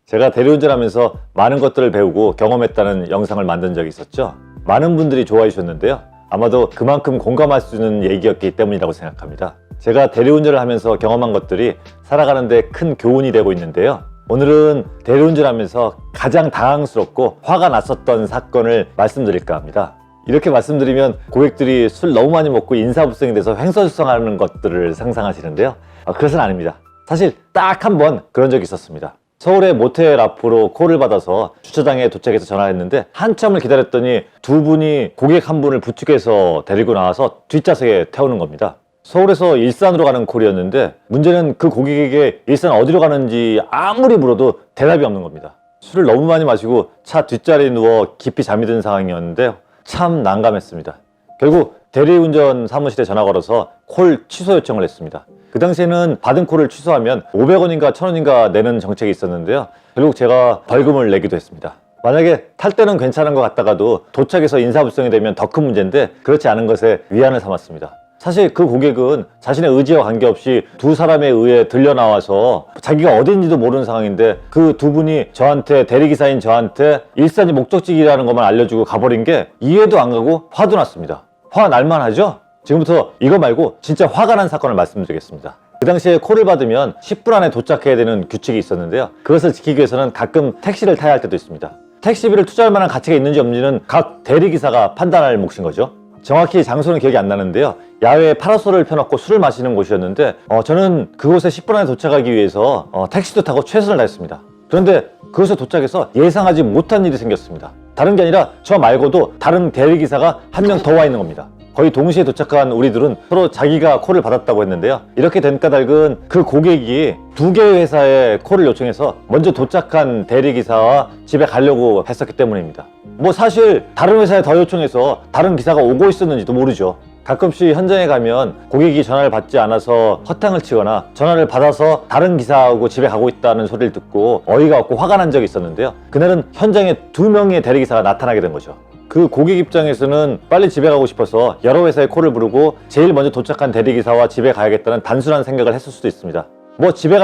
제가 대리운전하면서 많은 것들을 배우고 경험했다는 영상을 만든 적이 있었죠. 많은 분들이 좋아해 주셨는데요. 아마도 그만큼 공감할 수 있는 얘기였기 때문이라고 생각합니다. 제가 대리운전을 하면서 경험한 것들이 살아가는데 큰 교훈이 되고 있는데요. 오늘은 대리운전하면서 가장 당황스럽고 화가 났었던 사건을 말씀드릴까 합니다. 이렇게 말씀드리면 고객들이 술 너무 많이 먹고 인사불성이 돼서 횡설수설하는 것들을 상상하시는데요. 그것은 아닙니다. 사실 딱 한 번 그런 적이 있었습니다. 서울의 모텔 앞으로 콜을 받아서 주차장에 도착해서 전화했는데 한참을 기다렸더니 두 분이 고객 한 분을 부축해서 데리고 나와서 뒷좌석에 태우는 겁니다. 서울에서 일산으로 가는 콜이었는데 문제는 그 고객에게 일산 어디로 가는지 아무리 물어도 대답이 없는 겁니다. 술을 너무 많이 마시고 차 뒷자리에 누워 깊이 잠이 든 상황이었는데요. 참 난감했습니다. 결국 대리운전 사무실에 전화 걸어서 콜 취소 요청을 했습니다. 그 당시에는 받은 콜을 취소하면 500원인가 1000원인가 내는 정책이 있었는데요. 결국 제가 벌금을 내기도 했습니다. 만약에 탈 때는 괜찮은 것 같다가도 도착해서 인사불성이 되면 더 큰 문제인데 그렇지 않은 것에 위안을 삼았습니다. 사실 그 고객은 자신의 의지와 관계없이 두 사람에 의해 들려나와서 자기가 어딘지도 모르는 상황인데 그 두 분이 저한테, 대리기사인 저한테 일산이 목적지라는 것만 알려주고 가버린 게 이해도 안 가고 화도 났습니다. 화 날만 하죠? 지금부터 이거 말고 진짜 화가 난 사건을 말씀드리겠습니다. 그 당시에 콜을 받으면 10분 안에 도착해야 되는 규칙이 있었는데요. 그것을 지키기 위해서는 가끔 택시를 타야 할 때도 있습니다. 택시비를 투자할 만한 가치가 있는지 없는지는 각 대리기사가 판단할 몫인 거죠. 정확히 장소는 기억이 안 나는데요. 야외에 파라솔을 펴놓고 술을 마시는 곳이었는데 저는 그곳에 10분 안에 도착하기 위해서 택시도 타고 최선을 다했습니다. 그런데 그곳에 도착해서 예상하지 못한 일이 생겼습니다. 다른 게 아니라 저 말고도 다른 대리기사가 한 명 더 와 있는 겁니다. 거의 동시에 도착한 우리들은 서로 자기가 콜을 받았다고 했는데요. 이렇게 된 까닭은 그 고객이 두 개의 회사에 콜을 요청해서 먼저 도착한 대리기사와 집에 가려고 했었기 때문입니다. 뭐 사실 다른 회사에 더 요청해서 다른 기사가 오고 있었는지도 모르죠. 가끔씩 현장에 가면 고객이 전화를 받지 않아서 허탕을 치거나 전화를 받아서 다른 기사하고 집에 가고 있다는 소리를 듣고 어이가 없고 화가 난 적이 있었는데요. 그날은 현장에 2명의 대리기사가 나타나게 된 거죠. 그 고객 입장에서는 빨리 집에 가고 싶어서 여러 회사에 콜을 부르고 제일 먼저 도착한 대리기사와 집에 가야겠다는 단순한 생각을 했을 수도 있습니다. 뭐 집에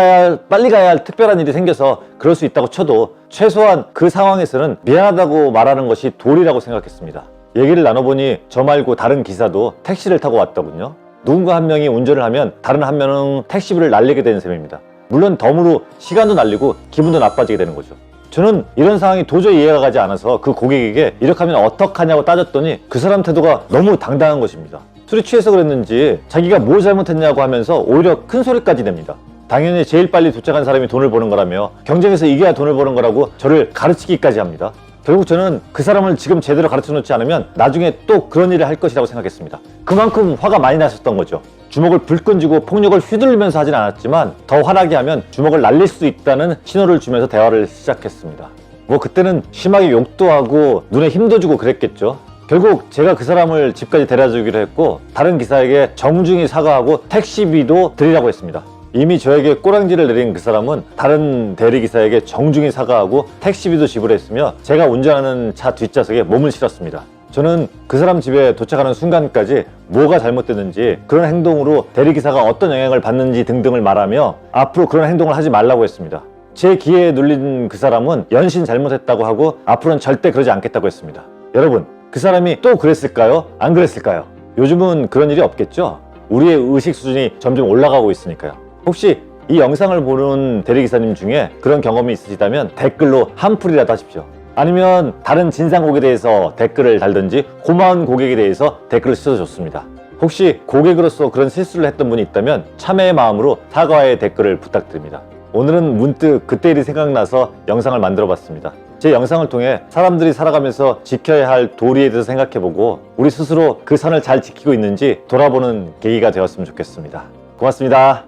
빨리 가야 할 특별한 일이 생겨서 그럴 수 있다고 쳐도 최소한 그 상황에서는 미안하다고 말하는 것이 도리라고 생각했습니다. 얘기를 나눠보니 저 말고 다른 기사도 택시를 타고 왔더군요. 누군가 한 명이 운전을 하면 다른 한 명은 택시비를 날리게 되는 셈입니다. 물론 덤으로 시간도 날리고 기분도 나빠지게 되는 거죠. 저는 이런 상황이 도저히 이해가 가지 않아서 그 고객에게 이렇게 하면 어떡하냐고 따졌더니 그 사람 태도가 너무 당당한 것입니다. 술이 취해서 그랬는지 자기가 뭘 잘못했냐고 하면서 오히려 큰 소리까지 냅니다. 당연히 제일 빨리 도착한 사람이 돈을 버는 거라며 경쟁에서 이겨야 돈을 버는 거라고 저를 가르치기까지 합니다. 결국 저는 그 사람을 지금 제대로 가르쳐 놓지 않으면 나중에 또 그런 일을 할 것이라고 생각했습니다. 그만큼 화가 많이 나셨던 거죠. 주먹을 불끈 쥐고 폭력을 휘둘리면서 하진 않았지만 더 화나게 하면 주먹을 날릴 수 있다는 신호를 주면서 대화를 시작했습니다. 뭐 그때는 심하게 욕도 하고 눈에 힘도 주고 그랬겠죠. 결국 제가 그 사람을 집까지 데려다주기로 했고 다른 기사에게 정중히 사과하고 택시비도 드리라고 했습니다. 이미 저에게 꼬랑지를 내린 그 사람은 다른 대리기사에게 정중히 사과하고 택시비도 지불했으며 제가 운전하는 차 뒷좌석에 몸을 실었습니다. 저는 그 사람 집에 도착하는 순간까지 뭐가 잘못됐는지 그런 행동으로 대리기사가 어떤 영향을 받는지 등등을 말하며 앞으로 그런 행동을 하지 말라고 했습니다. 제 기회에 눌린 그 사람은 연신 잘못했다고 하고 앞으로는 절대 그러지 않겠다고 했습니다. 여러분, 그 사람이 또 그랬을까요? 안 그랬을까요? 요즘은 그런 일이 없겠죠? 우리의 의식 수준이 점점 올라가고 있으니까요. 혹시 이 영상을 보는 대리기사님 중에 그런 경험이 있으시다면 댓글로 한풀이라도 하십시오. 아니면 다른 진상 고객에 대해서 댓글을 달든지 고마운 고객에 대해서 댓글을 쓰셔도 좋습니다. 혹시 고객으로서 그런 실수를 했던 분이 있다면 참회의 마음으로 사과의 댓글을 부탁드립니다. 오늘은 문득 그때 일이 생각나서 영상을 만들어 봤습니다. 제 영상을 통해 사람들이 살아가면서 지켜야 할 도리에 대해서 생각해보고 우리 스스로 그 선을 잘 지키고 있는지 돌아보는 계기가 되었으면 좋겠습니다. 고맙습니다.